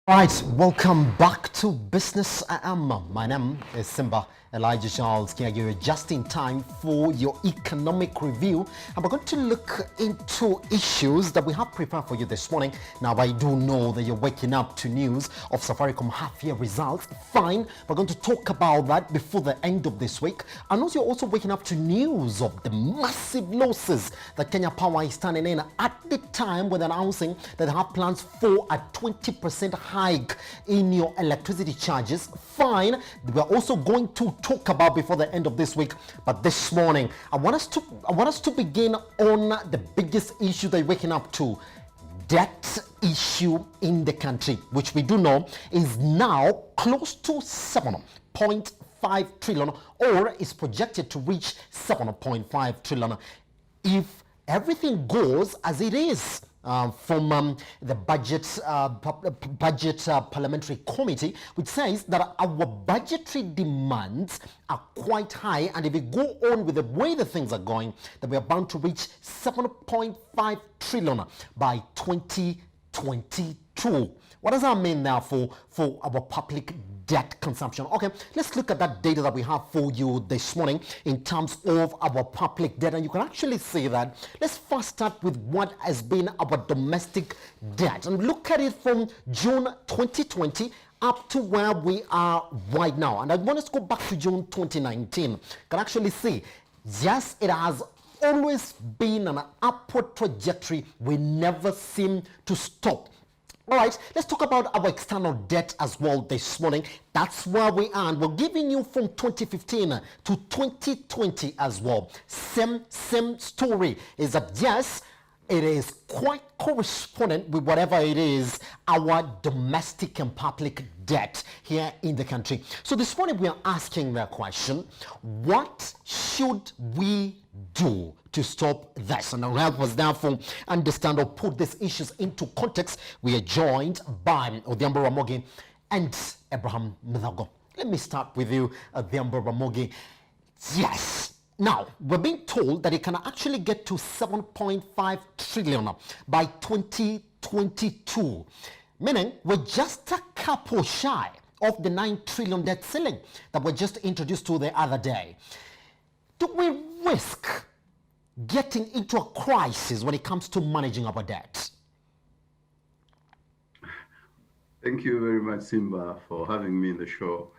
Right, welcome back to Business My name is Simba Elijah Charles Kiagio, just in time for your economic review. And we're going to look into issues that we have prepared for you this morning. Now, I do know that you're waking up to news of Safaricom half-year results. Fine, we're going to talk about that before the end of this week. And also, you're also waking up to news of the massive losses that Kenya Power is standing in at the time when announcing that they have plans for a 20% hike in your electricity charges. Fine, we're also going to talk about before the end of this week, but this morning I want us to begin on the biggest issue they're waking up to: debt issue in the country, which we do know is now close to 7.5 trillion, or is projected to reach 7.5 trillion if everything goes as it is. From the budget parliamentary committee, which says that our budgetary demands are quite high, and if we go on with the way the things are going, that we are bound to reach 7.5 trillion by 2022. What does that mean now for our public debt consumption? Okay, let's look at that data that we have for you this morning in terms of our public debt, and you can actually see that. Let's first start with what has been our domestic debt and look at it from June 2020 up to where we are right now. And I want us to go back to June 2019. You can actually see, yes, it has always been an upward trajectory. We never seem to stop. All right, let's talk about our external debt as well this morning. That's where we are, and we're giving you from 2015 to 2020 as well. Same story is that, yes, it is quite correspondent with whatever it is, our domestic and public debt here in the country. So this morning we are asking the question: what should we do to stop this? And to help us therefore understand or put these issues into context, we are joined by Odhiambo Ramogi and Abraham Mthago. Let me start with you, Odhiambo Ramogi. Yes. Now, we're being told that it can actually get to 7.5 trillion by 2022, meaning we're just a couple shy of the 9 trillion debt ceiling that we just introduced to the other day. Do we risk getting into a crisis when it comes to managing our debt? Thank you very much, Simba, for having me in the show.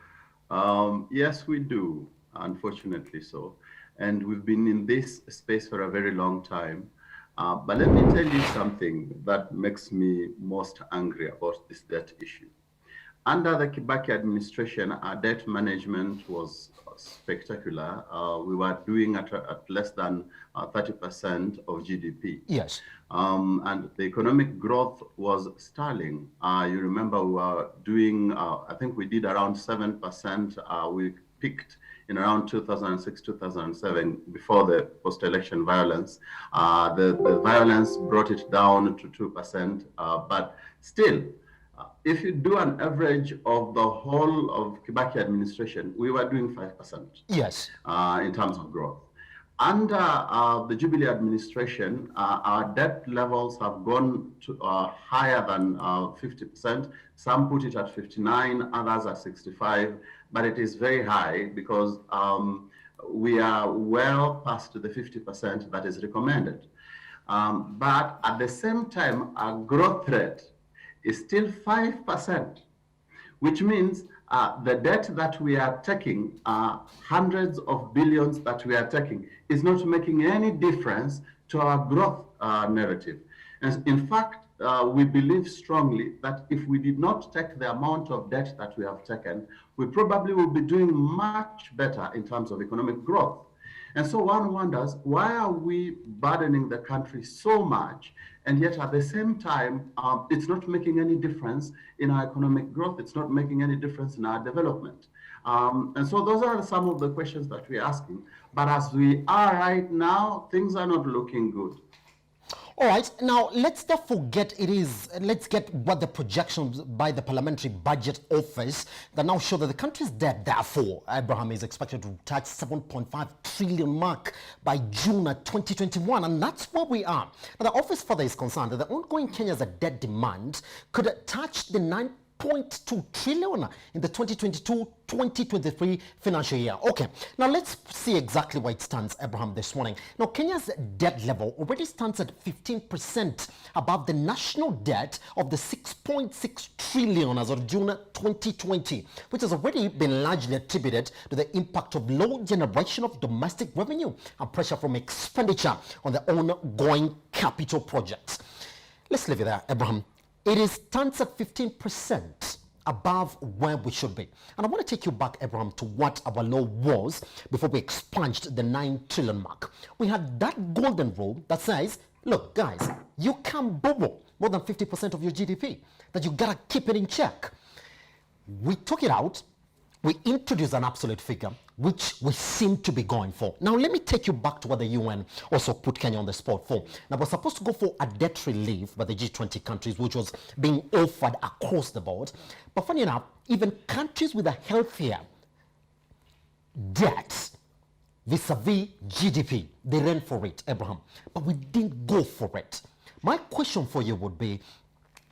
Yes, we do, unfortunately so. And we've been in this space for a very long time. But let me tell you something that makes me most angry about this debt issue. Under the Kibaki administration, our debt management was spectacular. We were doing at less than 30% of GDP. Yes. And the economic growth was stalling. You remember we were doing, I think we did around 7%. We peaked in around 2006, 2007, before the post-election violence. The violence brought it down to 2%, but still, if you do an average of the whole of Kibaki administration, we were doing 5%. Yes. In terms of growth. Under the Jubilee administration, our debt levels have gone to higher than 50%. Some put it at 59, others at 65, but it is very high because we are well past the 50% that is recommended. But at the same time, our growth rate is still 5%, which means the debt that we are taking, hundreds of billions that we are taking, is not making any difference to our growth narrative. And in fact, we believe strongly that if we did not take the amount of debt that we have taken, we probably will be doing much better in terms of economic growth. And so one wonders, why are we burdening the country so much, and yet at the same time, it's not making any difference in our economic growth, it's not making any difference in our development. And so those are some of the questions that we're asking. But as we are right now, things are not looking good. All right, now let's not forget let's get what the projections by the Parliamentary Budget Office that now show that the country's debt, therefore, Abraham, is expected to touch 7.5 trillion mark by June 2021, and that's where we are. Now, the office further is concerned that the ongoing Kenya's debt demand could touch the 9 1.2 trillion in the 2022-2023 financial year. Okay, now let's see exactly where it stands, Abraham, this morning. Now, Kenya's debt level already stands at 15% above the national debt of the 6.6 trillion as of June 2020, which has already been largely attributed to the impact of low generation of domestic revenue and pressure from expenditure on the ongoing capital projects. Let's leave it there, Abraham. It stands at 15% above where we should be. And I want to take you back, Abraham, to what our law was before we expunged the 9 trillion mark. We had that golden rule that says, look, guys, you can't borrow more than 50% of your GDP, that you got to keep it in check. We took it out. We introduced an absolute figure, which we seem to be going for. Now, let me take you back to what the UN also put Kenya on the spot for. Now, we're supposed to go for a debt relief by the G20 countries, which was being offered across the board. But funny enough, even countries with a healthier debt vis-a-vis GDP, they ran for it, Abraham. But we didn't go for it. My question for you would be,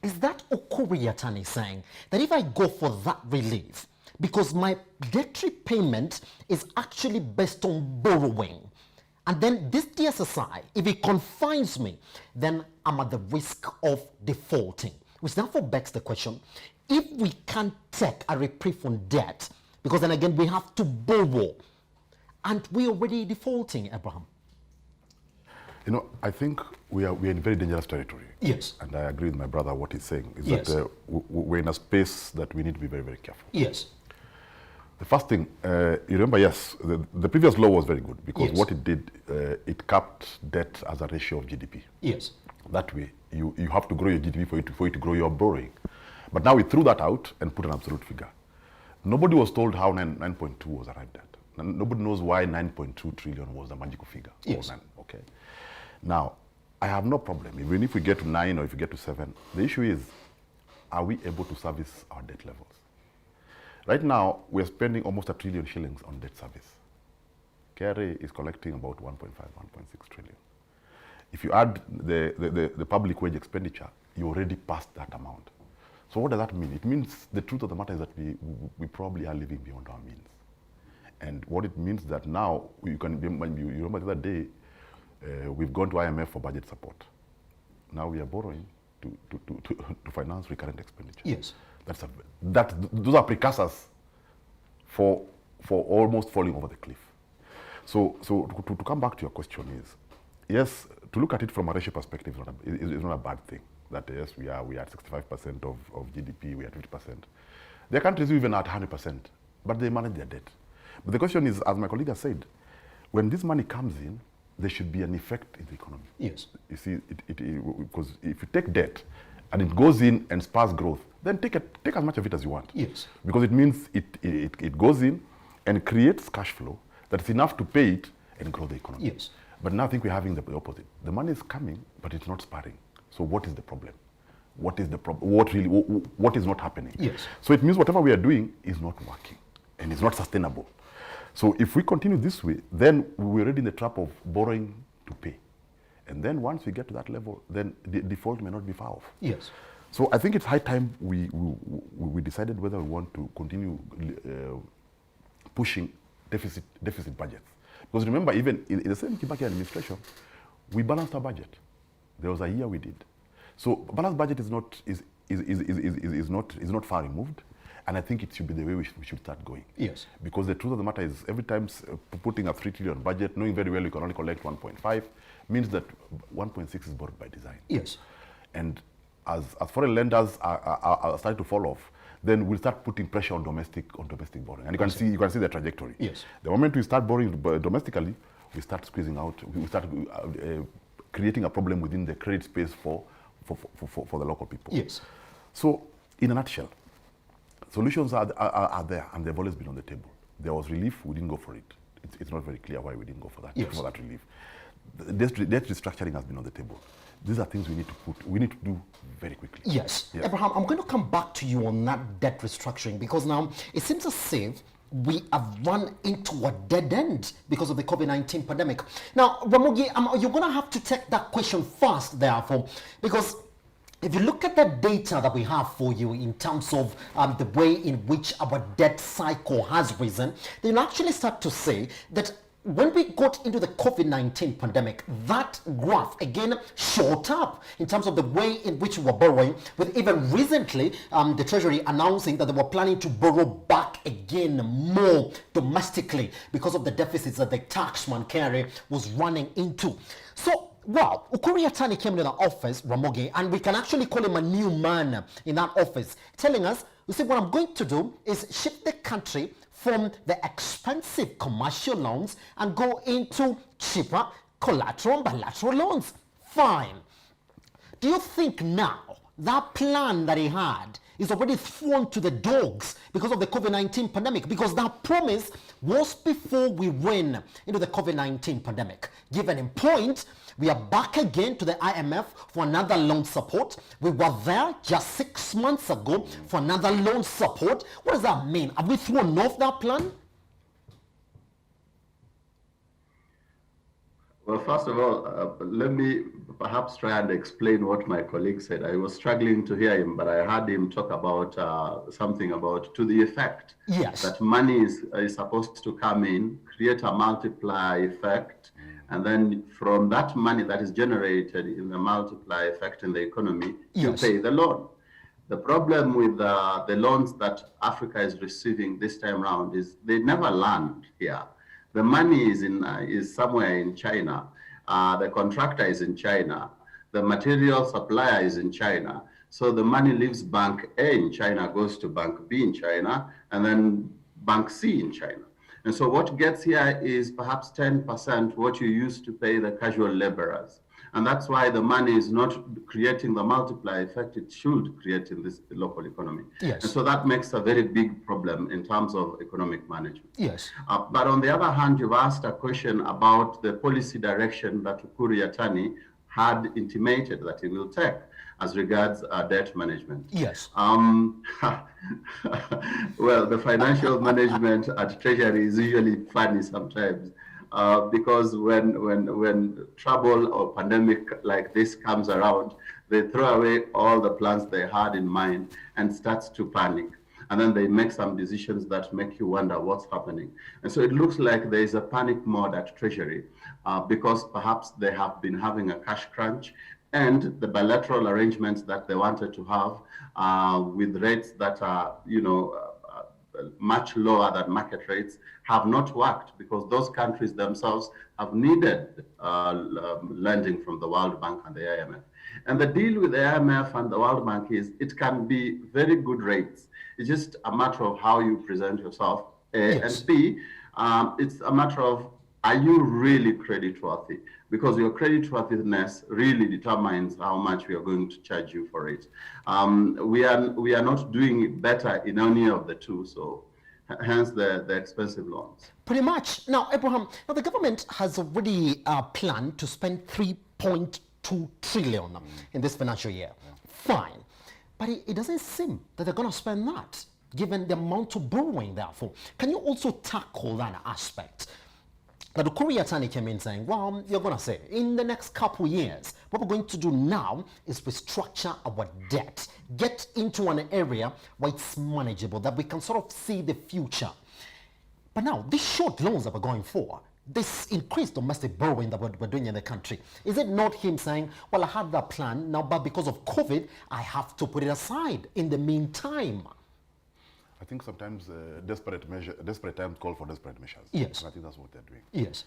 is that Okuri saying that if I go for that relief, because my debt repayment is actually based on borrowing, and then this DSSI, if it confines me, then I'm at the risk of defaulting, which therefore begs the question, if we can't take a reprieve on debt, because then again we have to borrow, and we're already defaulting, Abraham? You know, I think we are in very dangerous territory. Yes. And I agree with my brother. What he's saying is yes. that we're in a space that we need to be very, very careful. Yes. The first thing, you remember, yes, the previous law was very good because yes. what it did, it capped debt as a ratio of GDP. Yes. That way, you have to grow your GDP for you to grow your borrowing. But now we threw that out and put an absolute figure. Nobody was told how 9.2 was arrived at. Nobody knows why 9.2 trillion was the magical figure. Yes. Okay. Now, I have no problem, even if we get to 9 or if we get to 7. The issue is, are we able to service our debt levels? Right now, we're spending almost 1 trillion shillings on debt service. KRA is collecting about 1.5, 1.6 trillion. If you add the public wage expenditure, you already passed that amount. So what does that mean? It means the truth of the matter is that we probably are living beyond our means. And what it means that now, you remember the other day, we've gone to IMF for budget support. Now we are borrowing to finance recurrent expenditure. Yes. Those are precursors for almost falling over the cliff. So to come back to your question is, yes, to look at it from a ratio perspective is not a bad thing. That yes, we are at 65% of GDP, we are at 50%. There are countries who even at 100%, but they manage their debt. But the question is, as my colleague has said, when this money comes in, there should be an effect in the economy. Yes. You see, because if you take debt and it goes in and spurs growth, then take as much of it as you want. Yes. Because it means it goes in and creates cash flow that's enough to pay it and grow the economy. Yes. But now I think we're having the opposite. The money is coming, but it's not spurring. So what is the problem? What is the problem? What is not happening? Yes. So it means whatever we are doing is not working and it's not sustainable. So if we continue this way, then we're already in the trap of borrowing to pay. And then once we get to that level, then the default may not be far off. Yes. So I think it's high time we decided whether we want to continue pushing deficit budgets. Because remember, even in the same Kibaki administration, we balanced our budget. There was a year we did. So balanced budget is not far removed. And I think it should be the way we should start going. Yes. Because the truth of the matter is, every time putting a 3 trillion budget, knowing very well you can only collect 1.5, means that 1.6 is borrowed by design. Yes. And as foreign lenders are starting to fall off, then we'll start putting pressure on domestic borrowing. And you can see the trajectory. Yes. The moment we start borrowing domestically, we start squeezing out. We start creating a problem within the credit space for the local people. Yes. So, in a nutshell, solutions are there, and they've always been on the table. There was relief, we didn't go for it. It's not very clear why we didn't go for that, yes. for that relief. Debt restructuring has been on the table. These are things we need to do very quickly. Yes. Abraham, I'm going to come back to you on that debt restructuring, because now it seems as if we have run into a dead end because of the COVID-19 pandemic. Now, Ramogi, you're going to have to take that question first, therefore, because if you look at the data that we have for you in terms of the way in which our debt cycle has risen, then you actually start to say that when we got into the COVID-19 pandemic, that graph again shot up in terms of the way in which we were borrowing, with even recently the Treasury announcing that they were planning to borrow back again more domestically because of the deficits that the taxman carry was running into. So, wow, Ukuri Atani came into the office, Ramogi, and we can actually call him a new man in that office, telling us, you see, what I'm going to do is shift the country from the expensive commercial loans and go into cheaper collateral and bilateral loans. Fine. Do you think now that plan that he had is already thrown to the dogs because of the COVID-19 pandemic? Because that promise was before we went into the COVID-19 pandemic. Given in point, we are back again to the IMF for another loan support. We were there just 6 months ago for another loan support. What does that mean? Have we thrown off that plan? Well, first of all, let me perhaps try and explain what my colleague said. I was struggling to hear him, but I heard him talk about something about to the effect that money is supposed to come in, create a multiplier effect, and then from that money that is generated in the multiplier effect in the economy, you pay the loan. The problem with the loans that Africa is receiving this time around is they never land here. The money is somewhere in China. The contractor is in China. The material supplier is in China. So the money leaves Bank A in China, goes to Bank B in China, and then Bank C in China. And so what gets here is perhaps 10% what you used to pay the casual laborers. And that's why the money is not creating the multiplier effect it should create in this local economy. Yes. And so that makes a very big problem in terms of economic management. Yes. But on the other hand, you've asked a question about the policy direction that Ukuri Yatani had intimated that he will take as regards debt management. Yes. Well, the financial management at Treasury is usually funny sometimes because when trouble or pandemic like this comes around, they throw away all the plans they had in mind and start to panic. And then they make some decisions that make you wonder what's happening. And so it looks like there is a panic mode at Treasury because perhaps they have been having a cash crunch, and the bilateral arrangements that they wanted to have with rates that are, much lower than market rates have not worked because those countries themselves have needed lending from the World Bank and the IMF. And the deal with the IMF and the World Bank is it can be very good rates. It's just a matter of how you present yourself. A, and B, it's a matter of, are you really creditworthy? Because your creditworthiness really determines how much we are going to charge you for it. We are not doing better in any of the two, so hence the expensive loans. Pretty much. Now, Abraham, the government has already planned to spend 3.2 trillion in this financial year. Fine. But it doesn't seem that they're going to spend that, given the amount of borrowing, therefore. Can you also tackle that aspect? Now, the Ukuri Yatani came in saying, well, you're going to say, in the next couple years, what we're going to do now is restructure our debt, get into an area where it's manageable, that we can sort of see the future. But now, these short loans that we're going for, this increased domestic borrowing that we're doing in the country, is it not him saying, well, I had that plan now, but because of COVID, I have to put it aside in the meantime? I think sometimes desperate times call for desperate measures. Yes. And I think that's what they're doing. Yes.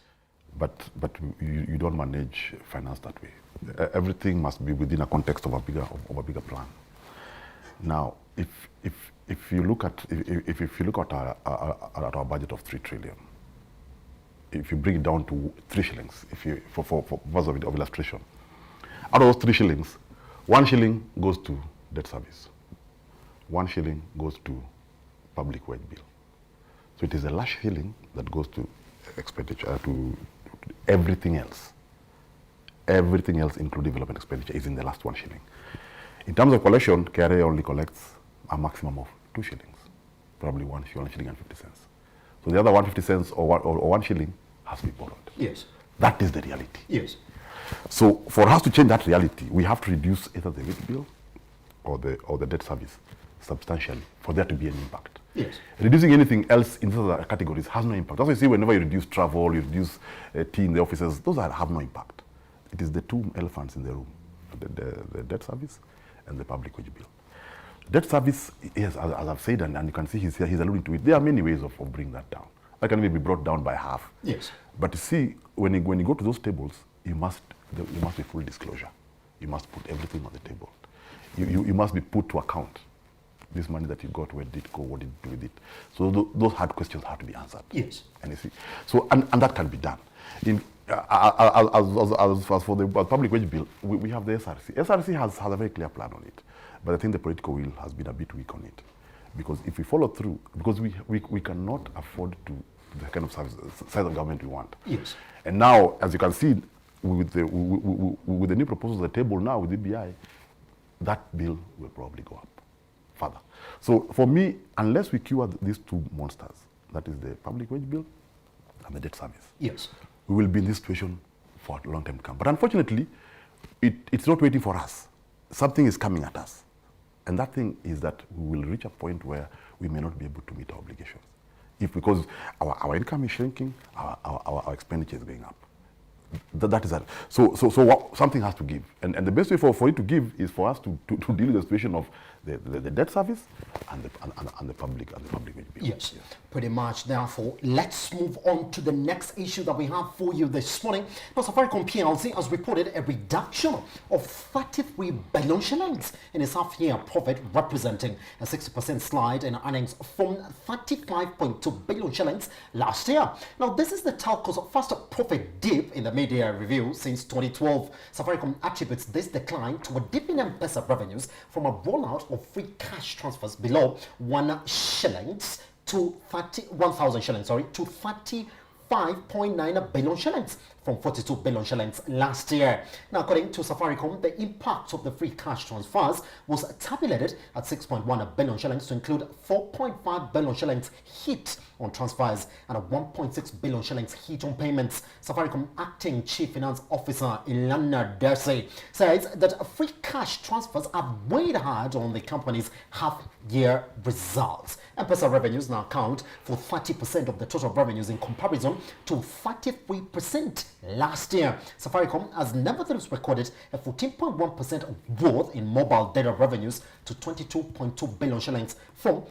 But you don't manage finance that way. Everything must be within a context of a bigger plan. Now, if you look at our budget of 3 trillion, if you bring it down to 3 shillings, for purpose of illustration, out of those 3 shillings, 1 shilling goes to debt service, 1 shilling goes to public wage bill. So it is the last shilling that goes to expenditure, to everything else. Everything else, including development expenditure, is in the last 1 shilling. In terms of collection, KRA only collects a maximum of 2 shillings, probably 1 shilling and 50 cents. So the other 150 cents or 1 shilling has to be borrowed. Yes. That is the reality. Yes. So for us to change that reality, we have to reduce either the wage bill, the debt service substantially for there to be an impact. Yes. Reducing anything else in those other categories has no impact. That's why you see whenever you reduce travel, you reduce tea in the offices, those have no impact. It is the two elephants in the room, the debt service and the public wage bill. Debt service, yes, as I've said, and you can see he's alluding to it, there are many ways of bringing that down. That can be brought down by half. Yes. But you see, when you go to those tables, you must be full disclosure. You must put everything on the table. You must be put to account. This money that you got, where did it go? What did you do with it? So those hard questions have to be answered. Yes. And you see, so and that can be done. As for the public wage bill, we have the SRC. SRC has a very clear plan on it, but I think the political will has been a bit weak on it, because if we follow through, because we cannot afford to the kind of size of government we want. Yes. And now, as you can see, with the new proposals on the table now with EBI, that bill will probably go up further. So for me, unless we cure these two monsters, that is the public wage bill and the debt service, yes, we will be in this situation for a long time to come. But unfortunately, it's not waiting for us. Something is coming at us. And that thing is that we will reach a point where we may not be able to meet our obligations. Because our income is shrinking, our expenditure is going up. That is that. So something has to give. And the best way for it to give is for us to deal with the situation of the debt service and the public wage bill. Yes, pretty much. Therefore, let's move on to the next issue that we have for you this morning. Now, Safaricom PLC has reported a reduction of 33 billion shillings in its half-year profit, representing a 60% slide in earnings from 35.2 billion shillings last year. Now, this is the telco's first profit dip in the media review since 2012. Safaricom attributes this decline to a dip in M-Pesa revenues from a rollout of free cash transfers below 1,000 shillings to 35.9 billion shillings from 42 billion shillings last year. Now, according to Safaricom, the impact of the free cash transfers was tabulated at 6.1 billion shillings to include 4.5 billion shillings hit on transfers and a 1.6 billion shillings hit on payments. Safaricom Acting Chief Finance Officer Ilana Dersey says that free cash transfers have weighed hard on the company's half-year results. M-Pesa revenues now account for 30% of the total revenues in comparison to 33% last year. Safaricom has nevertheless recorded a 14.1% growth in mobile data revenues to 22.2 billion shillings from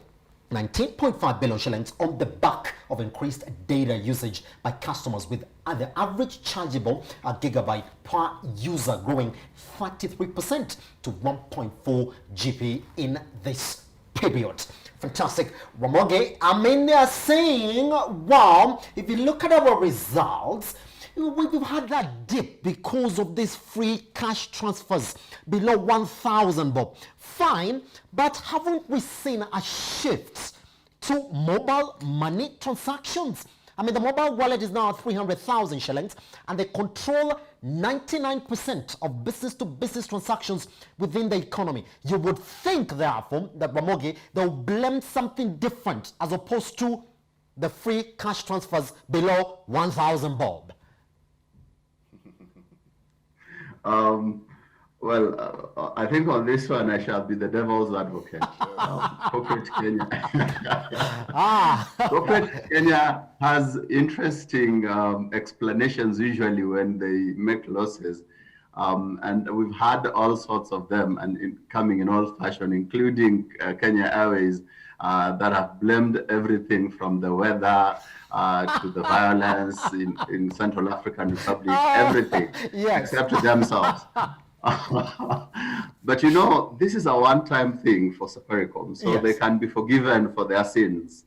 19.5 billion shillings on the back of increased data usage by customers, with the average chargeable gigabyte per user growing 33% to 1.4 GB in this period. Fantastic. Ramoge, I mean, they are saying, wow, if you look at our results, we've had that dip because of these free cash transfers below 1,000, Bob. Fine, but haven't we seen a shift to mobile money transactions? I mean, the mobile wallet is now 300,000 shillings, and they control 99% of business-to-business transactions within the economy. You would think, therefore, that Ramogi, they'll blame something different as opposed to the free cash transfers below 1,000, Bob. Well, I think on this one I shall be the devil's advocate. Corporate Kenya. Corporate Kenya has interesting explanations usually when they make losses. And we've had all sorts of them and coming in all fashion, including Kenya Airways that have blamed everything from the weather to the violence in Central African Republic, everything, yes, except themselves. But you know, this is a one-time thing for Safaricom, so yes, they can be forgiven for their sins.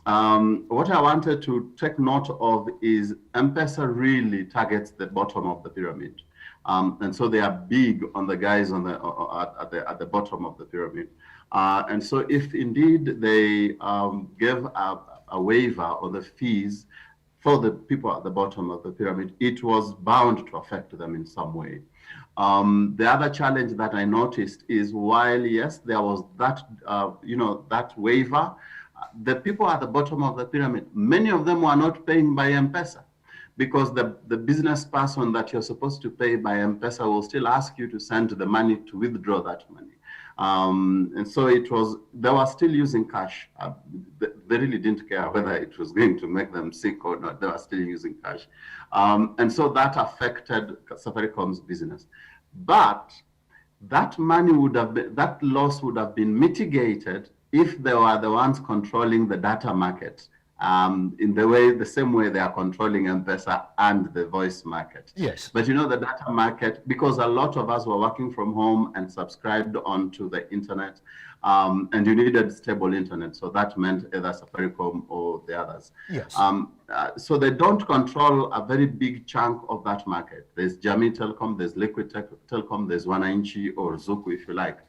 What I wanted to take note of is M-Pesa really targets the bottom of the pyramid. And so they are big on the guys on at the bottom of the pyramid. And so if indeed they gave a waiver on the fees for the people at the bottom of the pyramid, it was bound to affect them in some way. The other challenge that I noticed is while, yes, there was that, that waiver, the people at the bottom of the pyramid, many of them were not paying by M-Pesa, because the business person that you're supposed to pay by M-Pesa will still ask you to send the money to withdraw that money. And so they were still using cash. They really didn't care whether it was going to make them sick or not. They were still using cash. And so that affected Safaricom's business. But that loss would have been mitigated if they were the ones controlling the data market, in the same way they are controlling M-Pesa and the voice market. Yes. But the data market, because a lot of us were working from home and subscribed onto the internet, and you needed stable internet. So that meant either Safaricom or the others. Yes. So they don't control a very big chunk of that market. There's Jamii Telecom, there's Liquid Telecom, there's Wananchi or Zuku, if you like.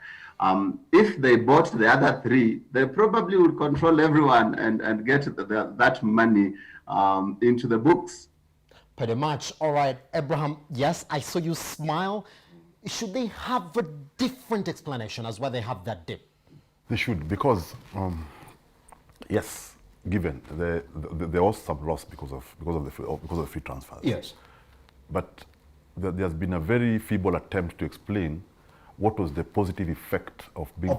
If they bought the other three, they probably would control everyone and get that money into the books. Pretty much. All right, Abraham, yes, I saw you smile. Should they have a different explanation as why they have that dip? They should, because yes, given there was some loss because of the free transfers. Yes. But there's been a very feeble attempt to explain what was the positive effect of people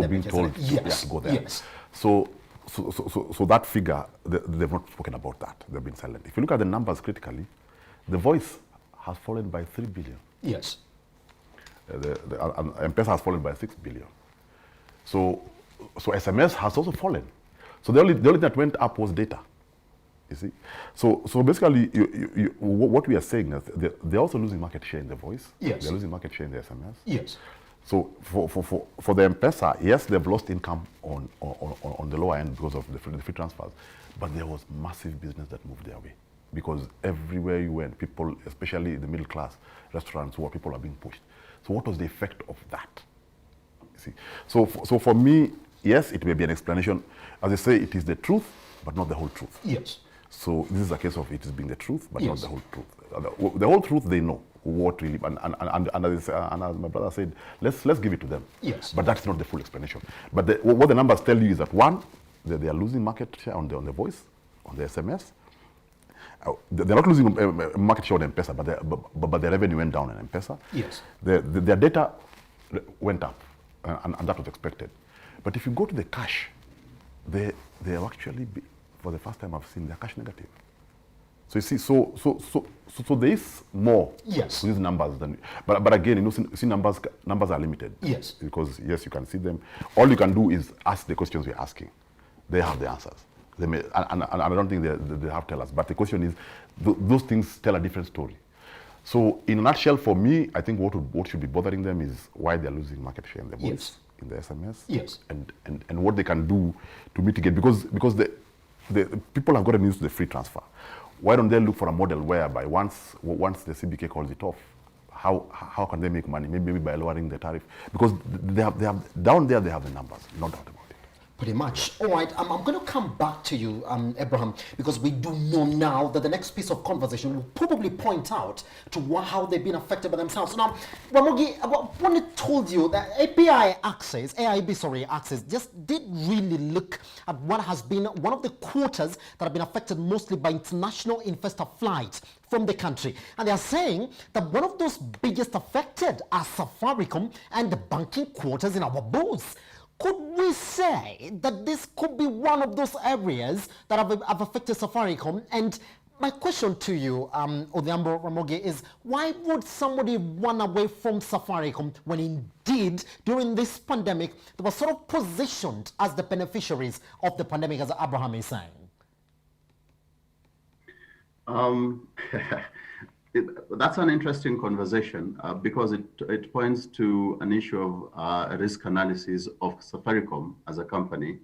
being told to go there. Yes. So that figure, they've not spoken about that. They've been silent. If you look at the numbers critically, the voice has fallen by 3 billion. Yes. M-Pesa has fallen by 6 billion. So SMS has also fallen. So the only thing that went up was data. You see, so basically, what we are saying is they're also losing market share in the voice. Yes. They're losing market share in the SMS. Yes. So for the M-Pesa, yes, they've lost income on the lower end because of the free transfers, but there was massive business that moved their way, because everywhere you went, people, especially the middle class, restaurants, where people are being pushed. So what was the effect of that? You see, so for me, yes, it may be an explanation. As I say, it is the truth, but not the whole truth. Yes. So this is a case of it is being the truth, but Yes. not the whole truth. The whole truth, they know what really, and as my brother said, let's give it to them. Yes. But that's not the full explanation. But what the numbers tell you is that, one, they are losing market share on the voice, on the SMS. They're not losing market share on M-Pesa, but their revenue went down on M-Pesa. Yes. Their data went up, and that was expected. But if you go to the cash, they are actually, for the first time I've seen, they're cash negative. So you see, so there is more Yes. to these numbers than, but again, see numbers are limited. Yes. Because yes, you can see them. All you can do is ask the questions we're asking. They have the answers. They may, and I don't think they have to tell us. But the question is, those things tell a different story. So in a nutshell, for me, I think what should be bothering them is why they're losing market share in the voice, Yes. in the SMS, Yes. and what they can do to mitigate, because the people have gotten used to the free transfer. Why don't they look for a model whereby once the CBK calls it off, how can they make money? Maybe by lowering the tariff, because they have down there they have the numbers, no doubt about it. Pretty much. All right, I'm going to come back to you, Abraham, because we do know now that the next piece of conversation will probably point out to how they've been affected by themselves. Now, Ramogi, when it told you that AIB access just did really look at what has been one of the quarters that have been affected mostly by international investor flights from the country. And they are saying that one of those biggest affected are Safaricom and the banking quarters in our booths. Could we say that this could be one of those areas that have affected Safaricom? And my question to you, Odhiambo Ramogi, is why would somebody run away from Safaricom when indeed during this pandemic they were sort of positioned as the beneficiaries of the pandemic, as Abraham is saying? That's an interesting conversation because it points to an issue of risk analysis of Safaricom as a company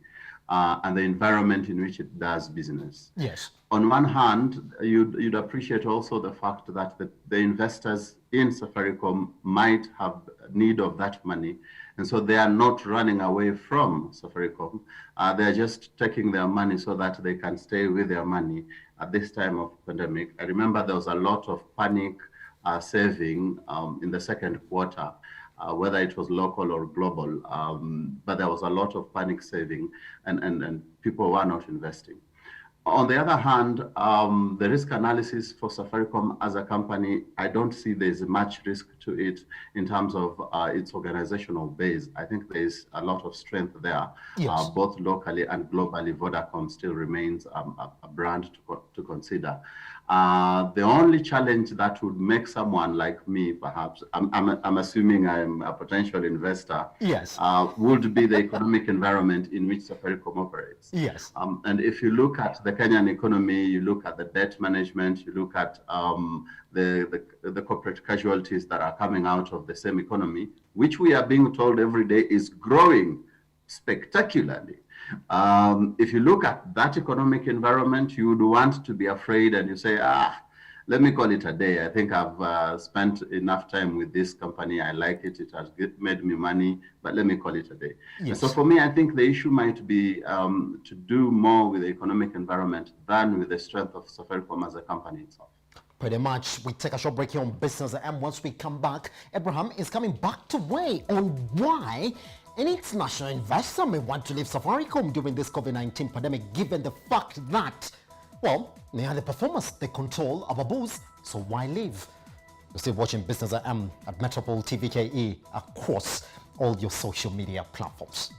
and the environment in which it does business. Yes. On one hand, you'd appreciate also the fact that the investors in Safaricom might have need of that money, and so they are not running away from Safaricom. They're just taking their money so that they can stay with their money at this time of pandemic. I remember there was a lot of panic saving in the second quarter, whether it was local or global, but there was a lot of panic saving and people were not investing. On the other hand, the risk analysis for Safaricom as a company, I don't see there's much risk to it in terms of its organizational base. I think there's a lot of strength there, Yes. both locally and globally. Vodacom still remains a brand to consider. The only challenge that would make someone like me, perhaps, I'm assuming I'm a potential investor, Yes. would be the economic environment in which Safaricom operates. Yes. And if you look at the Kenyan economy, you look at the debt management, you look at the corporate casualties that are coming out of the same economy, which we are being told every day is growing spectacularly. If you look at that economic environment, you would want to be afraid and you say, let me call it a day. I think I've spent enough time with this company. I like it. It has made me money, but let me call it a day. Yes. So for me, I think the issue might be to do more with the economic environment than with the strength of Safaricom as a company itself. Pretty much. We take a short break here on Business, and once we come back, Abraham is coming back to weigh on why an international investor may want to leave Safaricom during this COVID-19 pandemic, given the fact that, well, they are the performers, they control our booze, so why leave? You're still watching Business at Metropole TVKE across all your social media platforms.